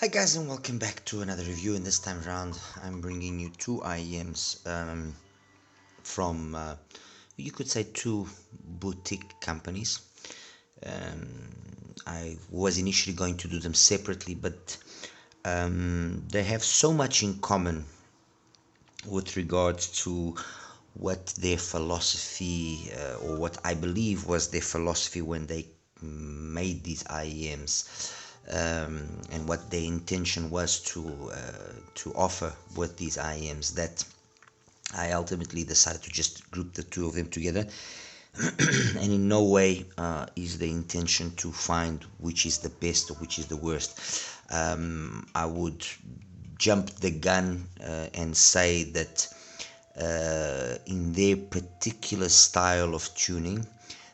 Hi guys, and welcome back to another review. And this time around I'm bringing you two IEMs from you could say two boutique companies. I was initially going to do them separately, but they have so much in common with regards to what their philosophy, or what I believe was their philosophy when they made these IEMs, and what their intention was to offer with these IEMs, that I ultimately decided to just group the two of them together. And in no way is the intention to find which is the best or which is the worst. I would jump the gun and say that in their particular style of tuning,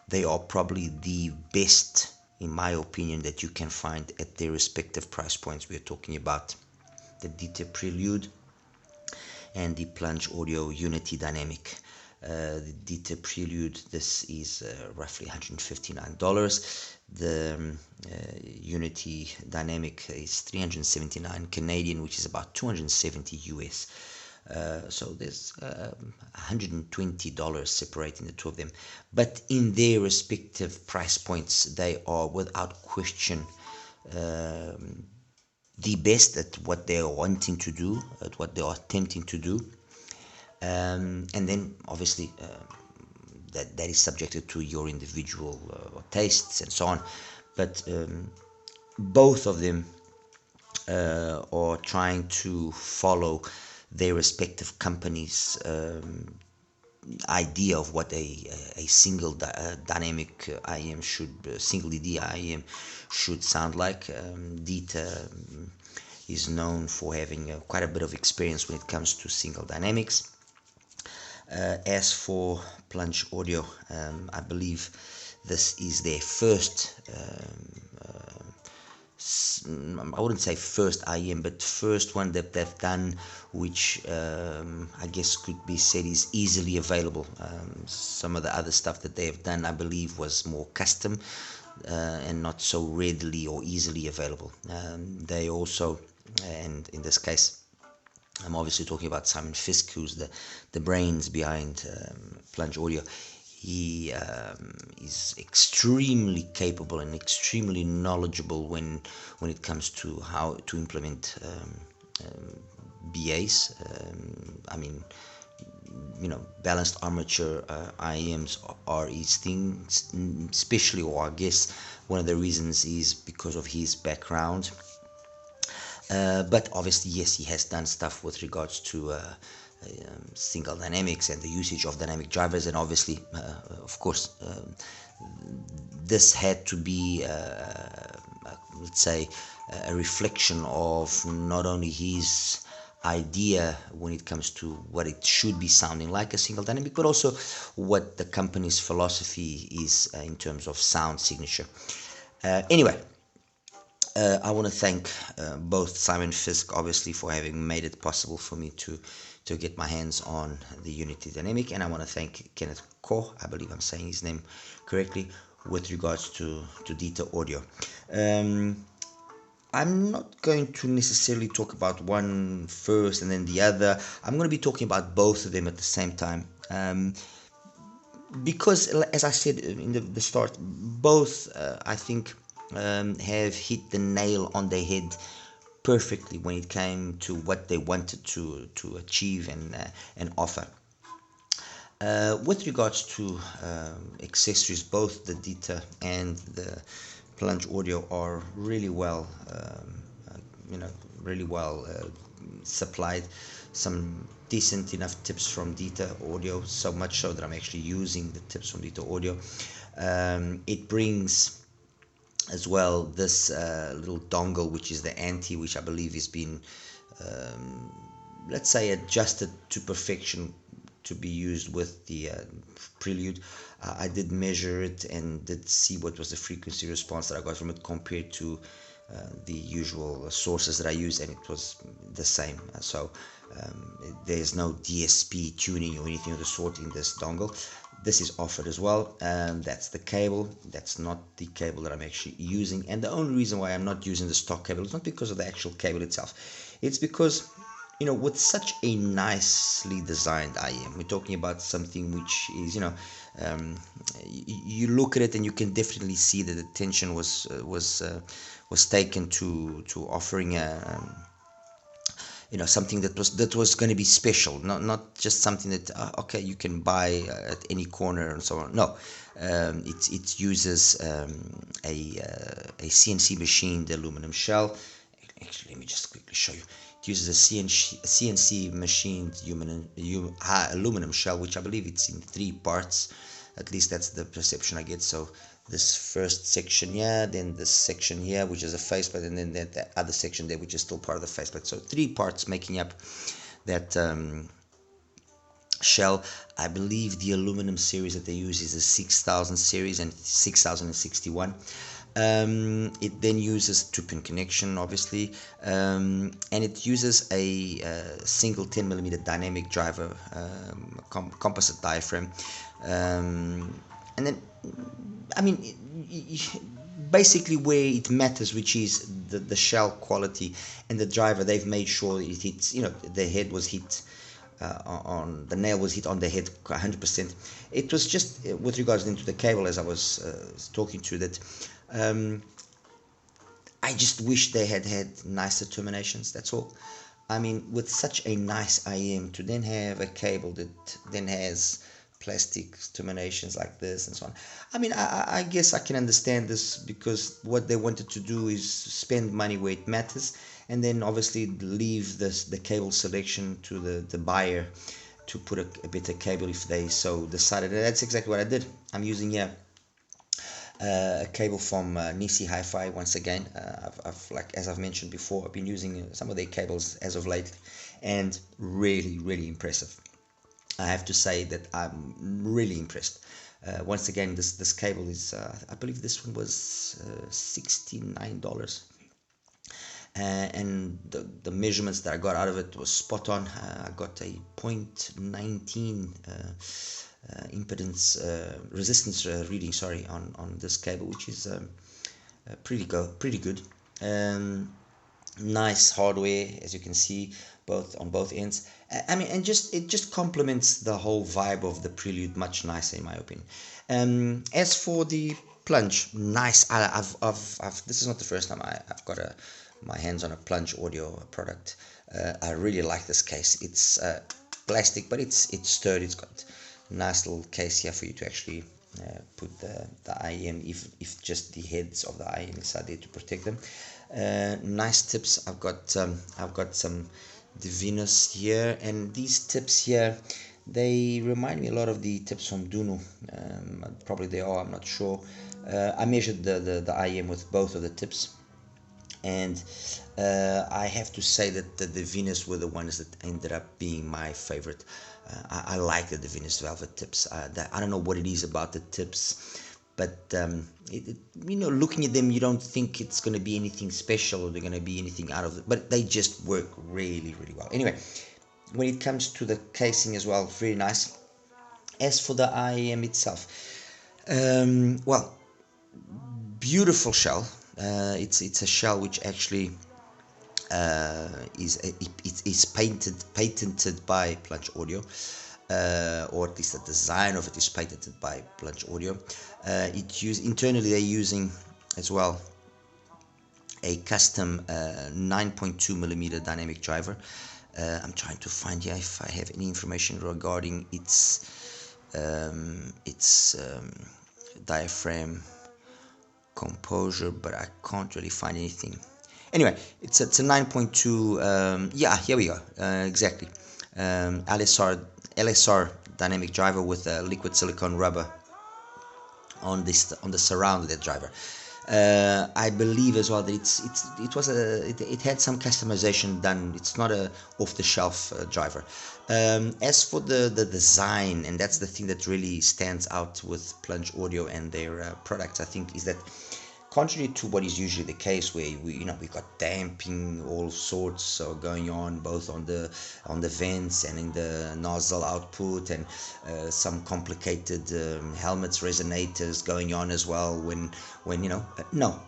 they are probably the best, in my opinion, that you can find at their respective price points. We are talking about the Dita Prelude and the Plunge Audio Unity Dynamic. The Dita Prelude, this is roughly $159. The Unity Dynamic is 379 Canadian, which is about 270 US. So there's $120 separating the two of them, but in their respective price points, they are without question the best at what they are wanting to do, at what they are attempting to do. And then obviously that is subjected to your individual tastes and so on. But both of them are trying to follow their respective companies' idea of what a single dynamic IEM should, single DD IEM should sound like. Dita is known for having quite a bit of experience when it comes to single dynamics. As for Plunge Audio, I believe this is their first, I wouldn't say first IEM, but first one that they've done, which I guess could be said is easily available. Some of the other stuff that they have done, I believe, was more custom and not so readily or easily available. They also, and in this case, I'm obviously talking about Simon Fisk, who's the brains behind Plunge Audio. He is extremely capable and extremely knowledgeable when it comes to how to implement BAs. I mean, balanced armature IEMs are his thing, especially, or I guess one of the reasons is because of his background. But obviously, yes, he has done stuff with regards to single dynamics and the usage of dynamic drivers, and obviously, of course, this had to be, let's say, a reflection of not only his idea when it comes to what it should be sounding like a single dynamic, but also what the company's philosophy is in terms of sound signature. Anyway, I want to thank both Simon Fisk, obviously, for having made it possible for me to get my hands on the Unity Dynamic, and I want to thank Kenneth Koh, I believe I'm saying his name correctly, with regards to DitaAudio. I'm not going to necessarily talk about one first and then the other. I'm going to be talking about both of them at the same time. Because, as I said in the start, both, I think, have hit the nail on the head perfectly when it came to what they wanted to achieve and offer. With regards to accessories, both the Dita and the Plunge Audio are really well, supplied. Some decent enough tips from DitaAudio, so much so that I'm actually using the tips from DitaAudio. It brings as well this little dongle, which is the anti, which I believe has been, let's say, adjusted to perfection to be used with the Prelude. I did measure it and did see what was the frequency response that I got from it compared to the usual sources that I use, and it was the same. So there's no DSP tuning or anything of the sort in this dongle. this is offered as well. That's the cable. That's not the cable that I'm actually using, and the only reason why I'm not using the stock cable is not because of the actual cable itself. It's because, you know, with such a nicely designed IM, we're talking about something which is, you know, you look at it and you can definitely see that attention was taken to offering a, you know, something that was going to be special, not just something that okay, you can buy at any corner and so on. No, it uses a CNC machined aluminum shell. Actually, let me just quickly show you. It uses a CNC machined aluminum shell, which I believe it's in 3 parts. At least that's the perception I get. So this first section here, then this section here, which is a faceplate, and then the other section there, which is still part of the faceplate. So 3 parts making up that shell. I believe the aluminum series that they use is the 6000 series and 6061. It then uses 2-pin connection, obviously, and it uses a single 10mm dynamic driver, composite diaphragm, and then, I mean, basically where it matters, which is the shell quality and the driver, they've made sure it hits, you know, the head was hit on the nail was hit on the head 100%. It was just with regards into the cable, as I was talking to, that I just wish they had nicer terminations. That's all. I mean, with such a nice IM, to then have a cable that then has plastic terminations like this and so on. I mean, I guess I can understand this, because what they wanted to do is spend money where it matters, and then obviously leave the cable selection to the buyer to put a better cable if they so decided. And that's exactly what I did. I'm using here a cable from Nisi Hi-Fi once again. Like, as I've mentioned before, I've been using some of their cables as of late, and really impressive. I have to say that I'm really impressed. Once again, this cable is, I believe this one was $69. And the measurements that I got out of it was spot on. I got a 0.19 impedance resistance reading, sorry, on this cable, which is pretty good. Nice hardware, as you can see, on both ends. I mean, and it just complements the whole vibe of the Prelude much nicer, in my opinion. As for the Plunge, nice. This is not the first time I've got my hands on a Plunge audio product. I really like this case. It's plastic, but it's sturdy. It's got a nice little case here for you to actually put the IM, if just the heads of the IM inside there, to protect them. Nice tips. I've got some Venus here, and these tips here, they remind me a lot of the tips from Dunu. Probably they are, I'm not sure. I measured the IM with both of the tips, and I have to say that the Venus were the ones that ended up being my favorite. I like the Venus velvet tips. I don't know what it is about the tips, but you know, looking at them, you don't think it's going to be anything special or they're going to be anything out of it, but they just work really well. Anyway, when it comes to the casing as well, very nice. As for the IM itself, well, beautiful shell. It's a shell which actually is patented by Plunge Audio, or at least the design of it is patented by Plunge Audio. Internally they're using as well a custom 9.2mm dynamic driver. I'm trying to find here if I have any information regarding its diaphragm composure, but I can't really find anything. Anyway, it's a 9.2. Yeah, here we go. Exactly. LSR dynamic driver with a liquid silicone rubber on the surround of that driver. I believe as well that it had some customization done. It's not a off-the-shelf driver. As for the design, and that's the thing that really stands out with Plunge Audio and their products, I think, is that contrary to what is usually the case, where we got damping all sorts so going on both on the vents and in the nozzle output, and some complicated helmets resonators going on as well when no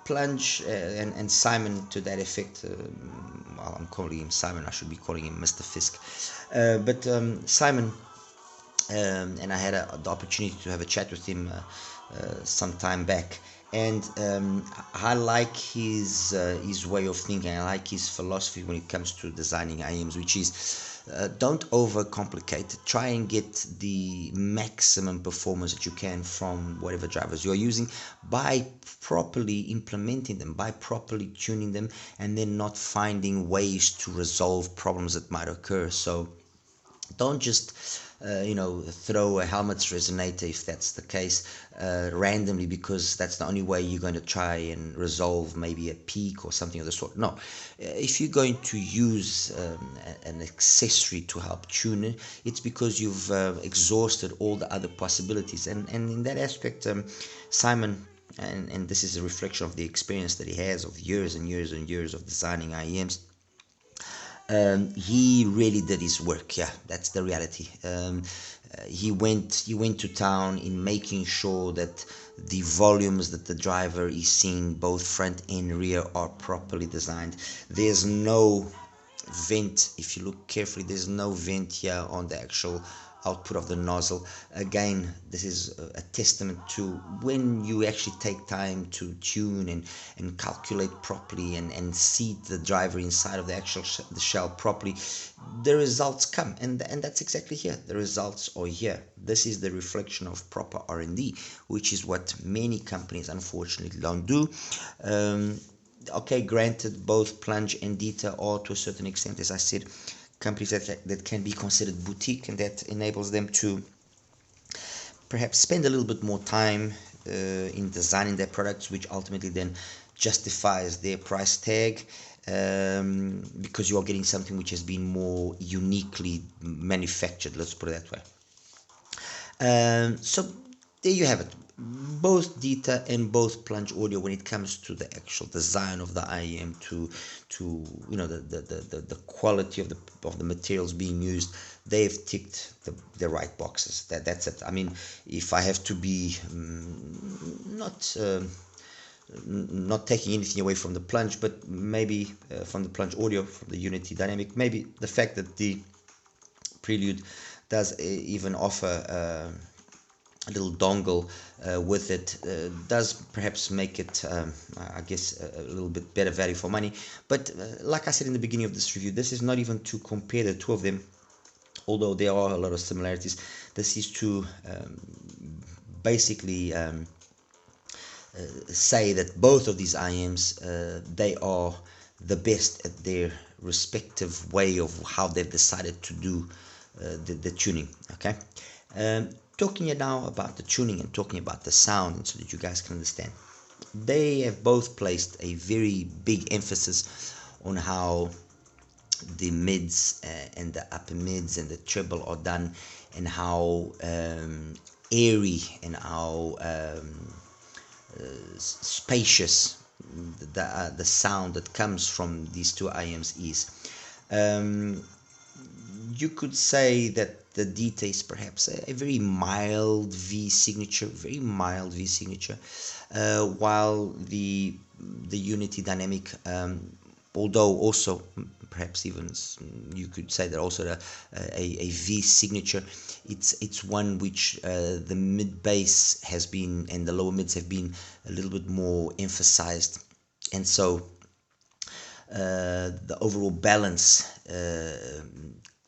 Plunge and Simon, to that effect, well, I'm calling him Simon, I should be calling him Mr. Fisk, but Simon, and I had the opportunity to have a chat with him some time back, and I like his way of thinking. I like his philosophy when it comes to designing IEMs, which is don't overcomplicate. Try and get the maximum performance that you can from whatever drivers you're using by properly implementing them, by properly tuning them, and then not finding ways to resolve problems that might occur. So don't just throw a helmet's resonator, if that's the case, randomly, because that's the only way you're going to try and resolve maybe a peak or something of the sort. No, if you're going to use an accessory to help tune it, it's because you've exhausted all the other possibilities, and in that aspect, Simon, and this is a reflection of the experience that he has of years and years and years of designing IEMs. He really did his work. Yeah, that's the reality. He went to town in making sure that the volumes that the driver is seeing, both front and rear, are properly designed. There's no vent. If you look carefully, there's no vent here on the actual output of the nozzle. Again, this is a testament to when you actually take time to tune and calculate properly and seat the driver inside of the actual the shell properly, the results come, and that's exactly here. The results are here. This is the reflection of proper R&D, which is what many companies unfortunately don't do. Okay, granted, both Plunge and Dita are, to a certain extent, as I said, companies that can be considered boutique, and that enables them to perhaps spend a little bit more time in designing their products, which ultimately then justifies their price tag, because you are getting something which has been more uniquely manufactured, let's put it that way. So there you have it. Both Dita and both Plunge Audio, when it comes to the actual design of the IEM, to the quality of the materials being used, they've ticked the right boxes. That's it. I mean, if I have to be not taking anything away from the Plunge, but maybe from the Plunge Audio, from the Unity Dynamic, maybe the fact that the Prelude does even offer a little dongle with it does perhaps make it, I guess, a little bit better value for money. But like I said in the beginning of this review, this is not even to compare the two of them, although there are a lot of similarities. This is to basically say that both of these IEMs, they are the best at their respective way of how they've decided to do the tuning. Okay. Talking now about the tuning and talking about the sound, so that you guys can understand, they have both placed a very big emphasis on how the mids and the upper mids and the treble are done, and how airy and how spacious the sound that comes from these two IEMs is. You could say that the Dita is perhaps a very mild V signature, while the Unity Dynamic, although also perhaps even you could say that also a V signature, it's one which the mid bass has been and the lower mids have been a little bit more emphasized, and so the overall balance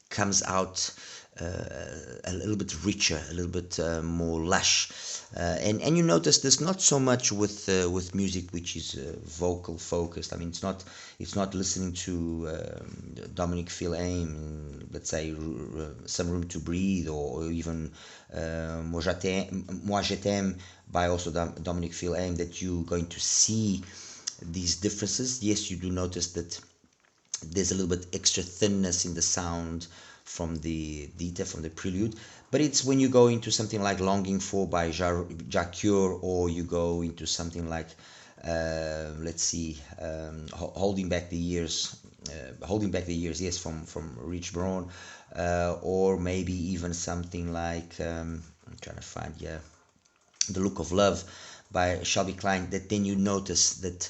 comes out a little bit richer, a little bit more lush, and you notice this not so much with music which is vocal focused. I mean, it's not listening to Dominic Fil-Aime, let's say Some Room to Breathe, or even Moi Je T'aime by also Dominic Fil-Aime, that you're going to see these differences. Yes, you do notice that there's a little bit extra thinness in the sound from the Dita, from the Prelude. But it's when you go into something like Longing For by Jacques, or you go into something like, let's see, Holding Back the Years, yes, from Rich Brown, or maybe even something like, I'm trying to find, yeah, The Look of Love by Shelby Klein, that then you notice that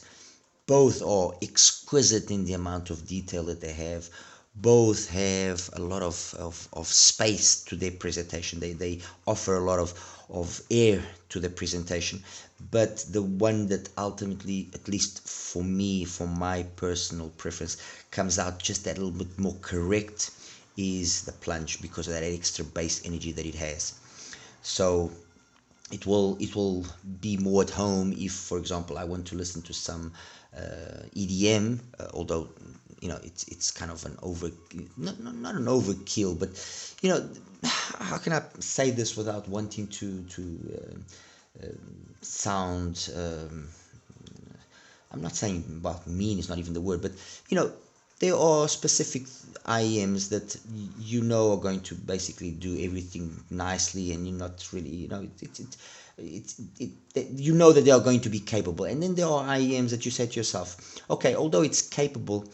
both are exquisite in the amount of detail that they have. Both have a lot of space to their presentation. They offer a lot of air to the presentation. But the one that ultimately, at least for me, for my personal preference, comes out just that little bit more correct is the Plunge, because of that extra bass energy that it has. So it will be more at home if, for example, I want to listen to some EDM, although it's kind of an not an overkill, but how can I say this without wanting to sound, I'm not saying about mean is not even the word, but there are specific IEMs that are going to basically do everything nicely, and you're not really, that they are going to be capable. And then there are IEMs that you say to yourself, okay, although it's capable,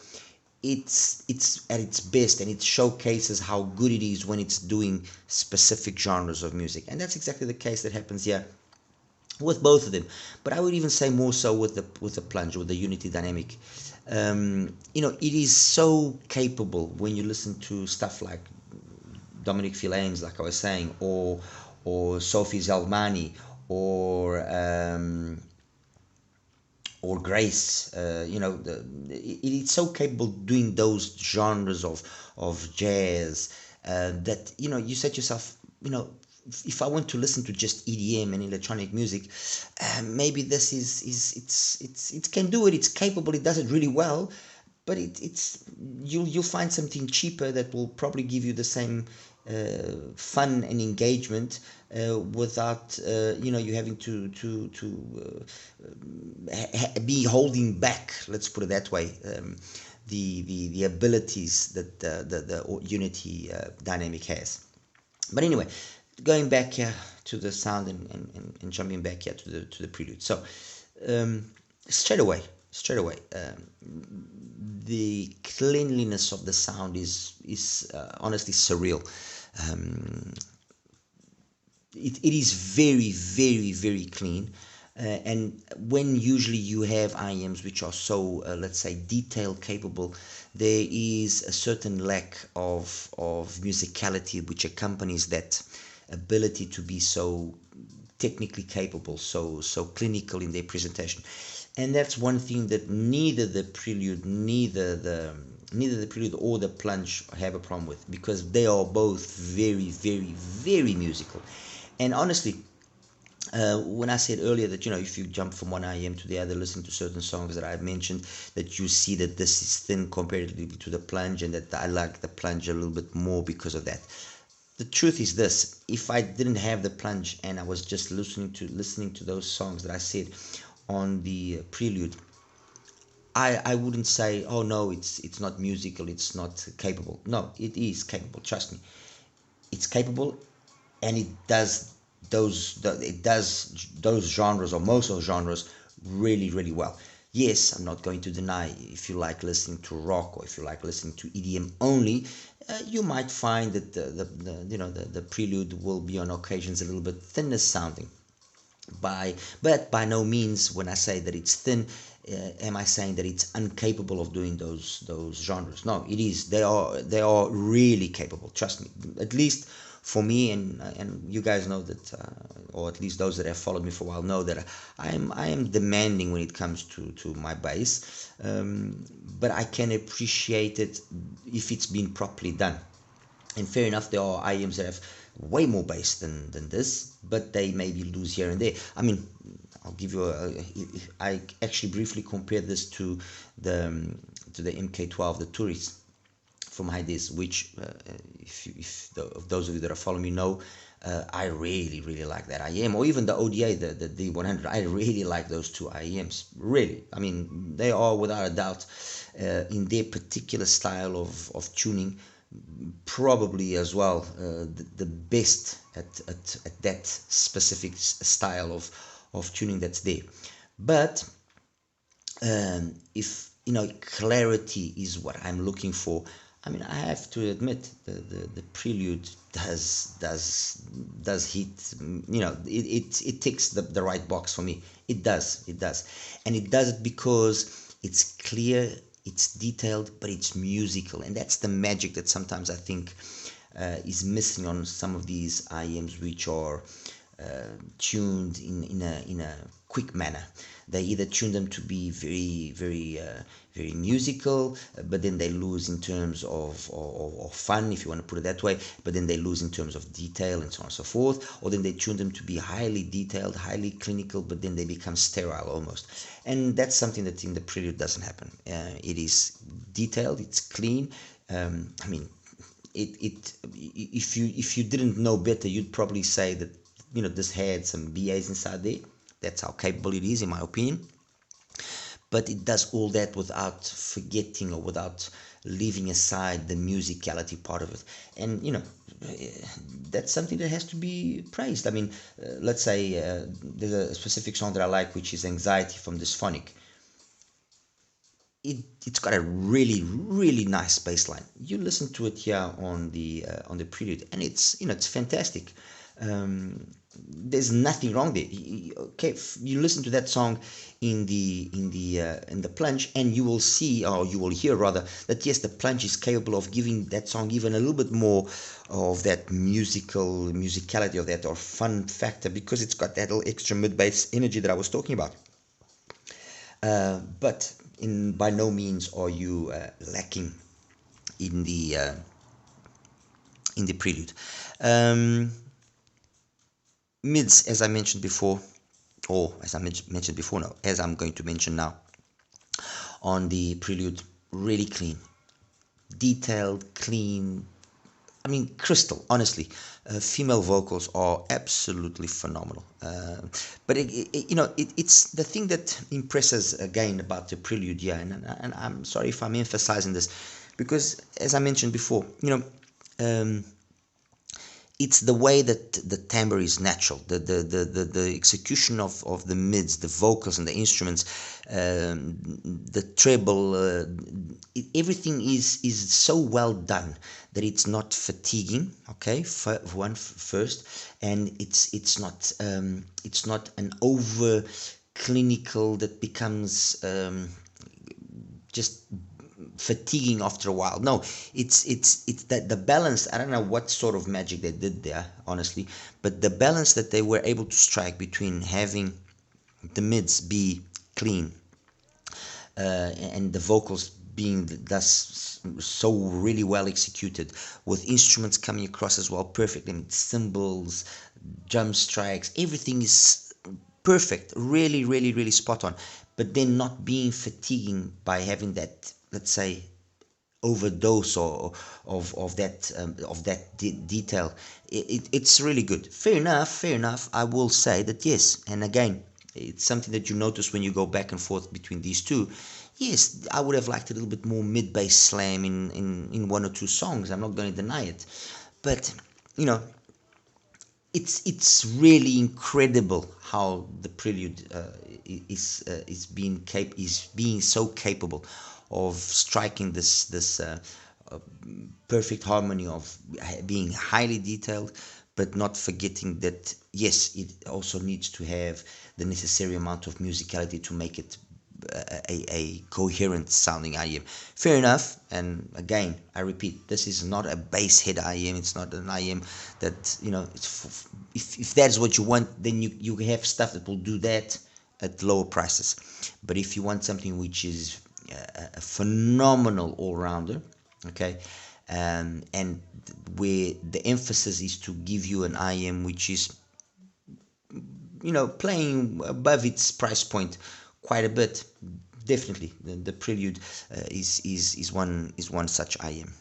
it's at its best, and it showcases how good it is when it's doing specific genres of music. And that's exactly the case that happens here with both of them. But I would even say more so with the Plunge, with the Unity Dynamic. It is so capable when you listen to stuff like Dominic Philanes, like I was saying, or Sophie Zelmani, or Grace. It's so capable doing those genres of jazz, that you said to yourself, if I want to listen to just EDM and electronic music, maybe this it can do it. It's capable. It does it really well, but you'll find something cheaper that will probably give you the same fun and engagement, without you having to be holding back. Let's put it that way. The abilities that the Unity dynamic has. But anyway, going back here to the sound, and jumping back here to the Prelude. So straight away, the cleanliness of the sound is honestly surreal. It is very, very, very clean. And when usually you have IEMs which are so, let's say, detail capable, there is a certain lack of musicality which accompanies that ability to be so technically capable, so clinical in their presentation. And that's one thing that neither the Prelude or the Plunge have a problem with, because they are both very, very, very musical. And honestly, when I said earlier that if you jump from one IEM to the other, listen to certain songs that I've mentioned, that you see that this is thin comparatively to the Plunge, and that I like the Plunge a little bit more because of that. The truth is this: if I didn't have the Plunge and I was just listening to those songs that I said on the Prelude, I wouldn't say, oh no, it's not musical, it's not capable. No, it is capable. Trust me, it's capable, and it does those genres, or most of those genres, really, really well. Yes, I'm not going to deny, if you like listening to rock, or if you like listening to EDM only, you might find that the Prelude will be on occasions a little bit thinner sounding. But by no means, when I say that it's thin, am I saying that it's incapable of doing those genres. No, it is. They are really capable. Trust me. At least for me, and you guys know that, or at least those that have followed me for a while know that I am demanding when it comes to my bass, but I can appreciate it if it's been properly done. And fair enough, there are IEMs that have way more bass than this, but they maybe lose here and there. I mean, I'll give you I actually briefly compared this to the MK12, the Tourist from Hades, which if those of you that are following me know, I really, really like that IEM, or even the ODA, the D100. I really like those two IEMs. Really, I mean, they are without a doubt, in their particular style of tuning, probably as well the best at that specific style of tuning that's there. But if clarity is what I'm looking for, I mean, I have to admit the Prelude does hit. It ticks the right box for me. It does, and it does it because it's clear, it's detailed, but it's musical, and that's the magic that sometimes I think is missing on some of these IEMs, which are tuned in a quick manner. They either tune them to be very musical, but then they lose in terms of fun, if you want to put it that way. But then they lose in terms of detail and so on and so forth. Or then they tune them to be highly detailed, highly clinical, but then they become sterile almost. And that's something that in the Prelude doesn't happen. It is detailed, it's clean. I mean, if you didn't know better, you'd probably say that this had some BAs inside there. That's how capable it is, in my opinion. But it does all that without forgetting or without leaving aside the musicality part of it. And that's something that has to be praised. I mean, let's say there's a specific song that I like, which is Anxiety from Dysphonic. It's got a really nice bass line. You listen to it here on the Prelude, and it's fantastic. There's nothing wrong there. Okay, you listen to that song in the Plunge, and you will see, or you will hear rather, that yes, the Plunge is capable of giving that song even a little bit more of that musicality of that, or fun factor, because it's got that little extra mid bass energy that I was talking about. But by no means are you lacking in the Prelude. Mids, as I mentioned before, or as I mentioned before now, as I'm going to mention now, on the Prelude, really clean, detailed, clean. I mean, crystal, honestly. Female vocals are absolutely phenomenal. But it's the thing that impresses again about the Prelude, yeah. And I'm sorry if I'm emphasizing this, because as I mentioned before, it's the way that the timbre is natural, the execution of the mids, the vocals and the instruments, the treble, everything is so well done that it's not fatiguing. Okay, first, and it's not an over clinical that becomes just fatiguing after a while. No, it's that the balance. I don't know what sort of magic they did there, honestly, but the balance that they were able to strike between having the mids be clean and the vocals being thus so really well executed, with instruments coming across as well perfect, and cymbals, drum strikes, everything is perfect, really spot on, but then not being fatiguing by having that, let's say, overdose or of that detail. It's really good. Fair enough. I will say that yes, and again, it's something that you notice when you go back and forth between these two. Yes, I would have liked a little bit more mid bass slam in one or two songs. I'm not going to deny it, but it's really incredible how the Prelude is being so capable of striking this perfect harmony of being highly detailed, but not forgetting that yes, it also needs to have the necessary amount of musicality to make it a coherent sounding IEM. Fair enough, and again, I repeat, this is not a bass head IEM. It's not an IEM that it's if that's what you want, then you have stuff that will do that at lower prices. But if you want something which is a phenomenal all-rounder, okay, and where the emphasis is to give you an IEM which is playing above its price point quite a bit, definitely the Prelude is one such IEM.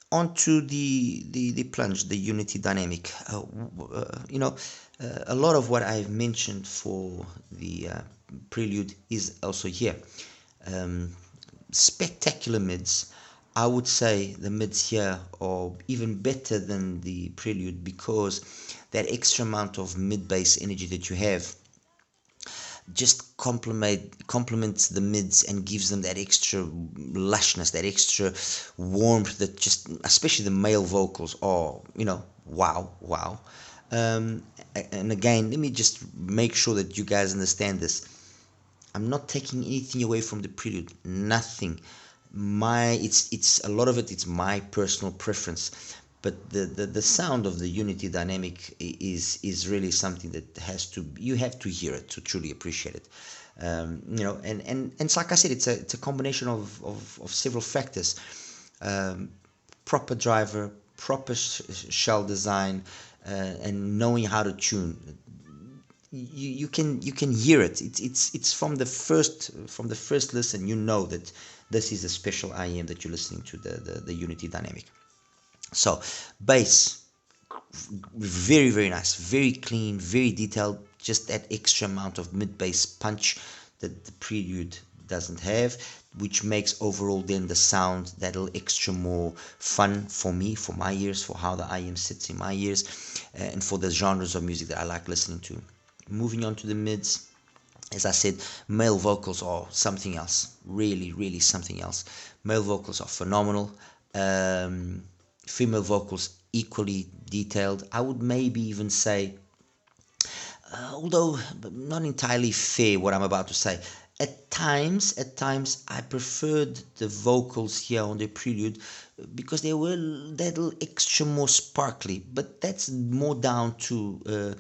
Onto the Plunge, the Unity Dynamic. A lot of what I've mentioned for the Prelude is also here. Spectacular mids. I would say the mids here are even better than the Prelude, because that extra amount of mid bass energy that you have just complements the mids and gives them that extra lushness, that extra warmth, that just, especially the male vocals are, wow, wow. um, and again, let me just make sure that you guys understand this. I'm not taking anything away from the Prelude, nothing. It's a lot of it, it's my personal preference, but the sound of the Unity dynamic is really something that you have to hear it to truly appreciate it. And it's like I said, it's a combination of several factors. Proper driver, proper shell design, and knowing how to tune. You can hear it. It's from the first listen. You know that this is a special IM that you're listening to, the Unity dynamic. So bass, very very nice, very clean, very detailed. Just that extra amount of mid bass punch that the Prelude doesn't have, which makes overall then the sound that little extra more fun for me, for my ears, for how the IM sits in my ears, and for the genres of music that I like listening to. Moving on to the mids, as I said, male vocals are something else, really, really something else. Male vocals are phenomenal. Female vocals equally detailed. I would maybe even say, although not entirely fair what I'm about to say, at times I preferred the vocals here on the Prelude, because they were that little extra more sparkly, but that's more down to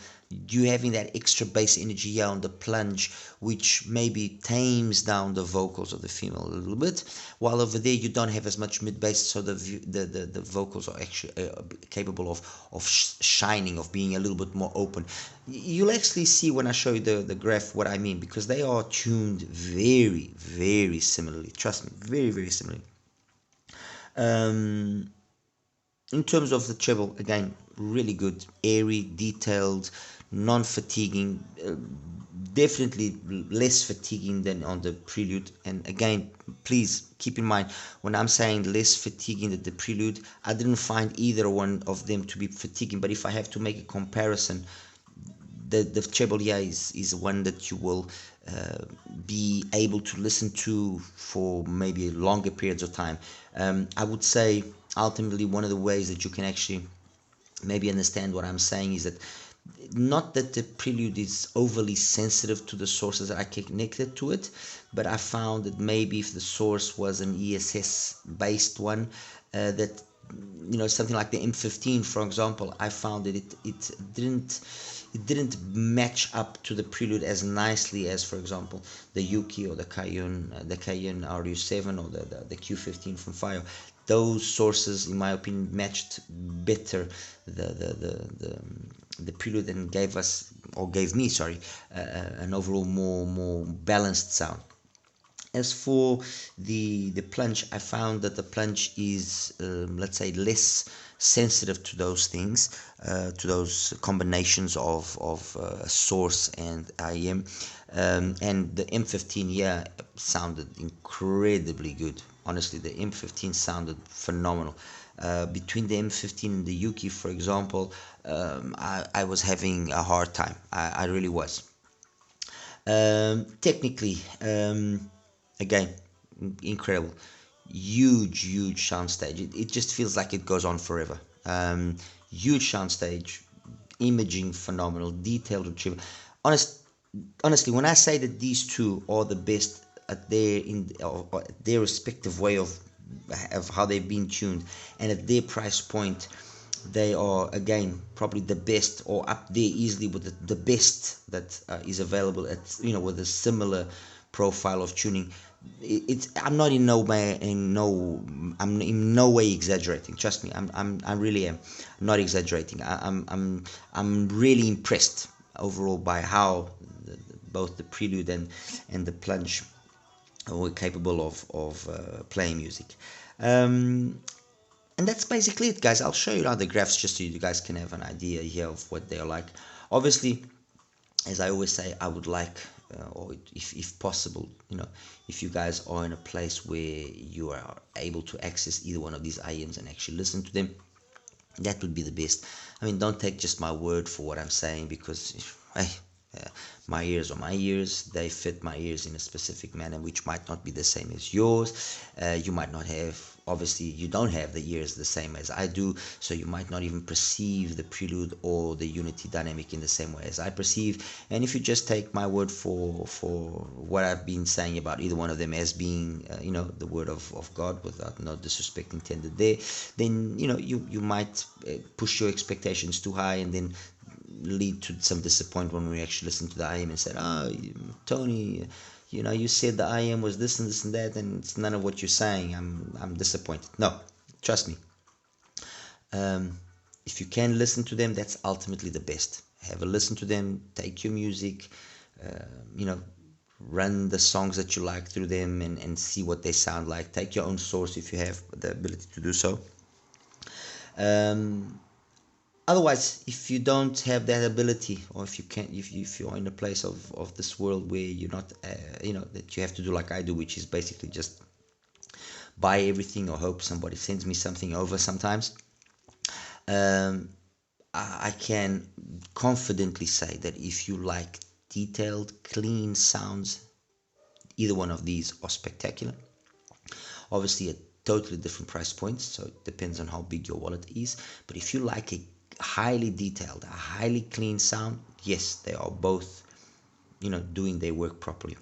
you having that extra bass energy here on the Plunge, which maybe tames down the vocals of the female a little bit, while over there you don't have as much mid bass, so the vocals are actually capable of shining, of being a little bit more open. You'll actually see when I show you the graph what I mean, because they are tuned very very similarly, trust me, very very similarly. In terms of the treble, again, really good, airy, detailed, non-fatiguing, definitely less fatiguing than on the Prelude. And again, please keep in mind, when I'm saying less fatiguing than the Prelude, I didn't find either one of them to be fatiguing, but if I have to make a comparison, the treble here is one that you will be able to listen to for maybe longer periods of time. I would say ultimately one of the ways that you can actually maybe understand what I'm saying is that, not that the Prelude is overly sensitive to the sources that I connected to it, but I found that maybe if the source was an ESS based one, that something like the M15, for example, I found that it didn't match up to the Prelude as nicely as, for example, the Yuki or the Cayenne RU7 or the Q15 from Fire. Those sources, in my opinion, matched better the Prelude, and gave me, sorry, an overall more balanced sound. As for the Plunge, I found that the Plunge is, let's say, less sensitive to those things, to those combinations of source and IEM, and the M15 here sounded incredibly good. Honestly, the M15 sounded phenomenal. Between the M15 and the Yuki, for example, I was having a hard time. I really was. Technically, again, incredible, huge soundstage. It just feels like it goes on forever. Huge soundstage, imaging phenomenal, detailed retrieval. Honestly, when I say that these two are the best at their respective way of how they've been tuned, and at their price point, they are again probably the best, or up there easily with the best that is available at, with a similar profile of tuning. I'm not in no way, I'm in no way exaggerating. Trust me, I really am not exaggerating. I'm really impressed overall by how both the Prelude and the Plunge were capable of playing music. And that's basically it, guys. I'll show you now the graphs just so you guys can have an idea here of what they're like. Obviously, as I always say, I would like or if possible, if you guys are in a place where you are able to access either one of these IEMs and actually listen to them, that would be the best. I mean, don't take just my word for what I'm saying, because hey, my ears are my ears. They fit my ears in a specific manner, which might not be the same as yours. You might not have, obviously, you don't have the ears the same as I do, so you might not even perceive the prelude or the unity dynamic in the same way as I perceive. And if you just take my word for what I've been saying about either one of them as being, the word of God, without no disrespect intended there, then you might push your expectations too high, and then lead to some disappointment when we actually listen to the IM and said, "Oh, Tony, you said the IM was this and this and that, and it's none of what you're saying. I'm disappointed." No, trust me. If you can listen to them, that's ultimately the best. Have a listen to them. Take your music, run the songs that you like through them, and see what they sound like. Take your own source if you have the ability to do so. Otherwise, if you don't have that ability, or if you can't, if you're in a place of this world where you're not, that you have to do like I do, which is basically just buy everything or hope somebody sends me something over sometimes, I can confidently say that if you like detailed, clean sounds, either one of these are spectacular. Obviously, at totally different price points, so it depends on how big your wallet is. But if you like a highly detailed, a highly clean sound, yes, they are both, doing their work properly.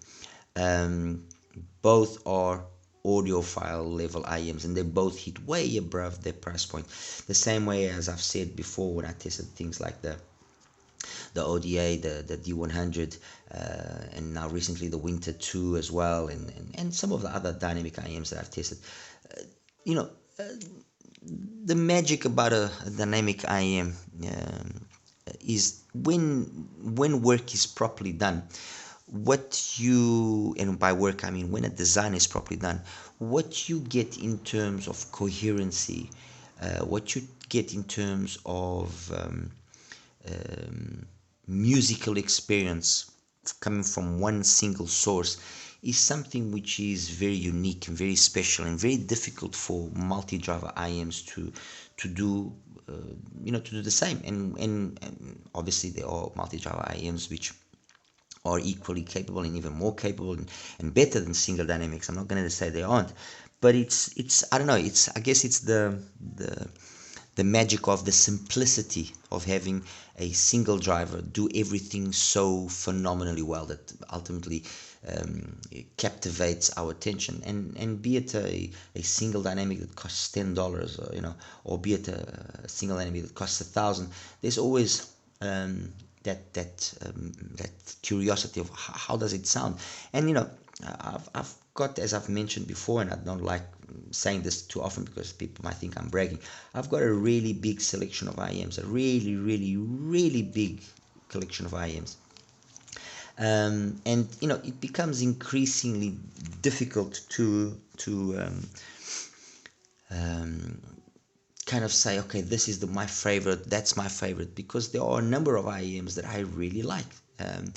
Both are audiophile level IEMs, and they both hit way above their price point. The same way as I've said before when I tested things like the ODA, the D100, and now recently the Winter 2 as well, and some of the other dynamic IEMs that I've tested. The magic about a dynamic IEM is when work is properly done, and by work I mean when a design is properly done, what you get in terms of coherency, what you get in terms of musical experience coming from one single source is something which is very unique and very special and very difficult for multi-driver IEMs to do, to do the same. And obviously there are multi-driver IEMs which are equally capable and even more capable and better than single dynamics. I'm not going to say they aren't, but it's I don't know. I guess it's the magic of the simplicity of having a single driver do everything so phenomenally well that ultimately captivates our attention. And be it a single dynamic that costs $10, or be it a single dynamic that costs 1,000, there's always that curiosity of how does it sound. And I've got, as I've mentioned before, and I don't like saying this too often because people might think I'm bragging, I've got a really big selection of IEMs, a really, really, really big collection of IEMs. And it becomes increasingly difficult to kind of say, okay, this is my favorite, that's my favorite, because there are a number of IEMs that I really like. And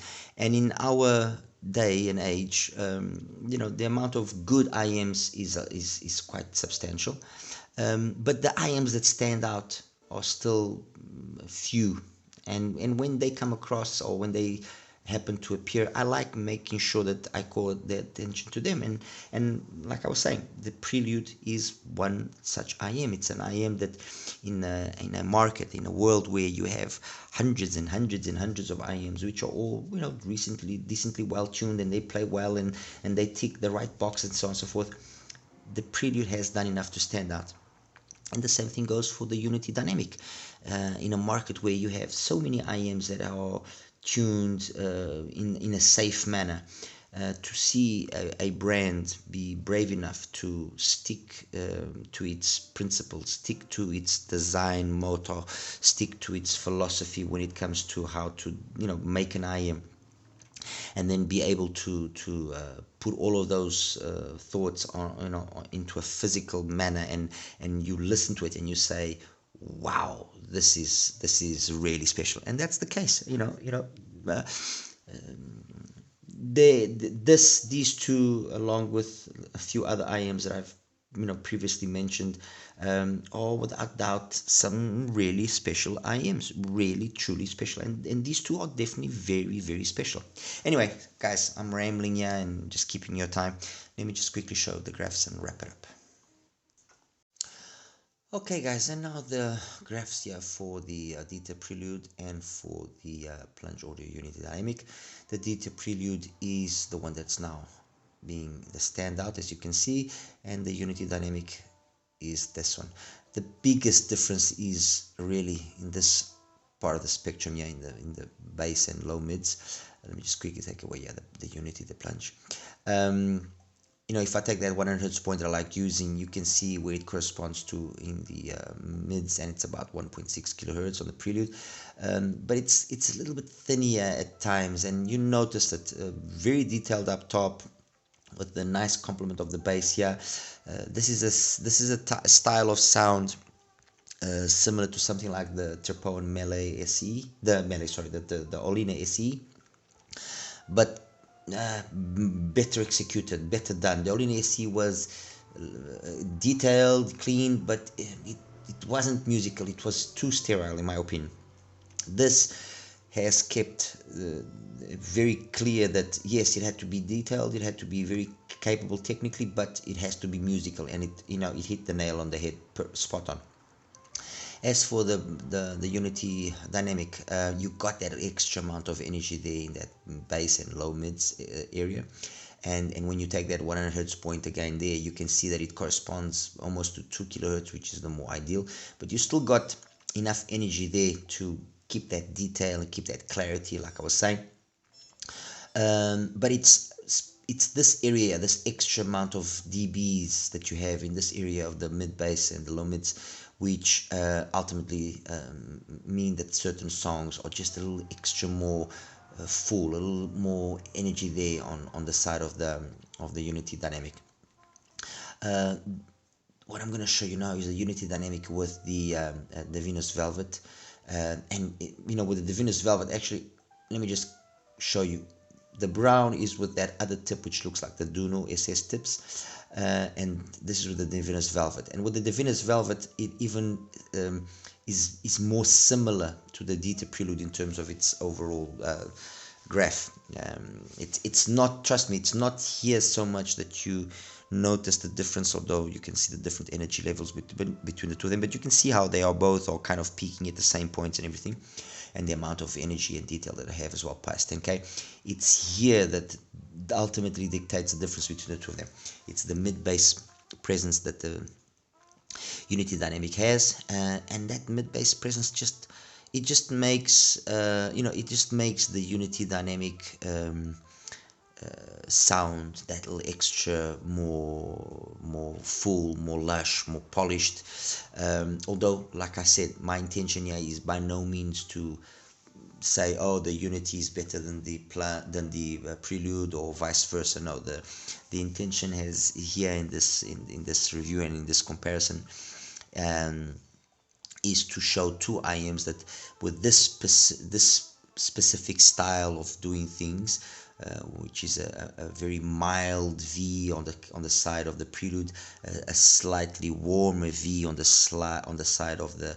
in our day and age, the amount of good IEMs is quite substantial. But the IEMs that stand out are still few. And when they come across, or when they happen to appear, I like making sure that I call the attention to them. And like I was saying, the Prelude is one such IM. It's an IM that in a market, in a world where you have hundreds and hundreds and hundreds of IMs, which are all recently decently well tuned, and they play well, and they tick the right box and so on and so forth. The Prelude has done enough to stand out. And the same thing goes for the Unity Dynamic. In a market where you have so many IMs that are tuned in a safe manner, to see a brand be brave enough to stick to its principles, stick to its design motto, stick to its philosophy when it comes to how to make an IM, and then be able to put all of those thoughts on into a physical manner, and you listen to it and you say, wow, this is really special. And that's the case. these two, along with a few other IMs that I've previously mentioned, are without doubt some really special IMs, really truly special, and these two are definitely very, very special. Anyway, guys, I'm rambling here and just keeping your time. Let me just quickly show the graphs and wrap it up. Okay, guys, and now the graphs here for the Dita Prelude and for the Plunge Audio Unity Dynamic. The Dita Prelude is the one that's now being the standout, as you can see, and the Unity Dynamic is this one. The biggest difference is really in this part of the spectrum here, in the bass and low mids. Let me just quickly take away the Unity, the Plunge. If I take that 100 hertz point that I like using, you can see where it corresponds to in the mids, and it's about 1.6 kilohertz on the Prelude. But it's a little bit thinner at times, and you notice that very detailed up top with the nice complement of the bass here. This is a style of sound similar to something like the Turpo and Melee SE, the Olina SE, but better executed, better done. The Olina SE was detailed, clean, but it wasn't musical. It was too sterile, in my opinion. This has kept very clear that yes, it had to be detailed, it had to be very capable technically, but it has to be musical, and it hit the nail on the head, spot on. As for the Unity Dynamic, you got that extra amount of energy there in that bass and low mids area, and when you take that 100 hertz point again there, you can see that it corresponds almost to 2 kilohertz, which is the more ideal, but you still got enough energy there to keep that detail and keep that clarity, like I was saying. But it's this area, this extra amount of dBs that you have in this area of the mid bass and the low mids, which ultimately mean that certain songs are just a little extra more full, a little more energy there on the side of the Unity Dynamic. What I'm going to show you now is the Unity Dynamic with the Venus Velvet, and with the Venus Velvet, actually, let me just show you. The brown is with that other tip which looks like the Duno SS tips, and this is with the Venus Velvet. And with the Venus Velvet, it even is more similar to the Dita Prelude in terms of its overall graph. It's not, trust me, it's not here so much that you notice the difference, although you can see the different energy levels between the two of them, but you can see how they are both all kind of peaking at the same points and everything, and the amount of energy and detail that I have as well past 10K. It's here that ultimately dictates the difference between the two of them. It's the mid-bass presence that the Unity Dynamic has, and that mid-bass presence just makes it just makes the Unity Dynamic sound that little extra more full, more lush, more polished. Although, like I said, my intention here is by no means to say, oh, the Unity is better than the Prelude or vice versa. No, the intention has here in this review and in this comparison is to show two IMs that with this specific style of doing things, which is a very mild V on the side of the Prelude, a slightly warmer V on the side of the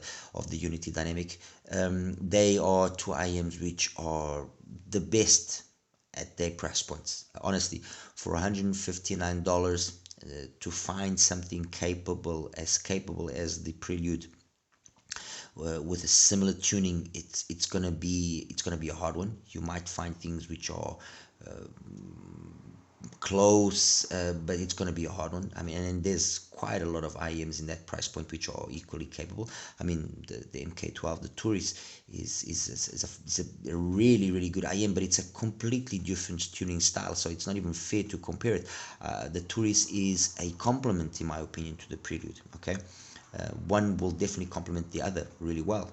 Unity Dynamic. They are two IMs which are the best at their price points. Honestly, for $159 to find something capable as the Prelude, with a similar tuning, it's gonna be a hard one. You might find things which are close, but it's going to be a hard one. I mean, and there's quite a lot of IMs in that price point which are equally capable. I mean, the MK12, the Tourist, is a really, really good IM, but it's a completely different tuning style, so it's not even fair to compare it. The Tourist is a complement, in my opinion, to the Prelude. Okay, one will definitely complement the other really well.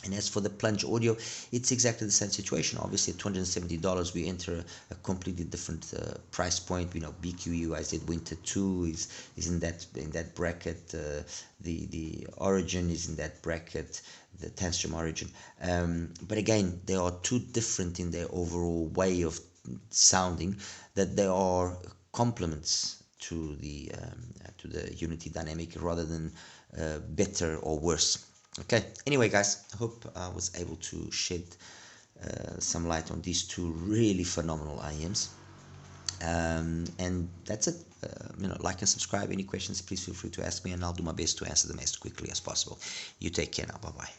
And as for the Plunge Audio, it's exactly the same situation. Obviously, at $270, we enter a completely different price point. BQ, I said Winter 2 is in that bracket. The Origin is in that bracket. The Tanstrom Origin. But again, they are too different in their overall way of sounding, that they are complements to the unity dynamic rather than better or worse. Okay, anyway guys, I hope I was able to shed some light on these two really phenomenal IEMs. And that's it. Like and subscribe. Any questions, please feel free to ask me, and I'll do my best to answer them as quickly as possible. You take care now. Bye bye.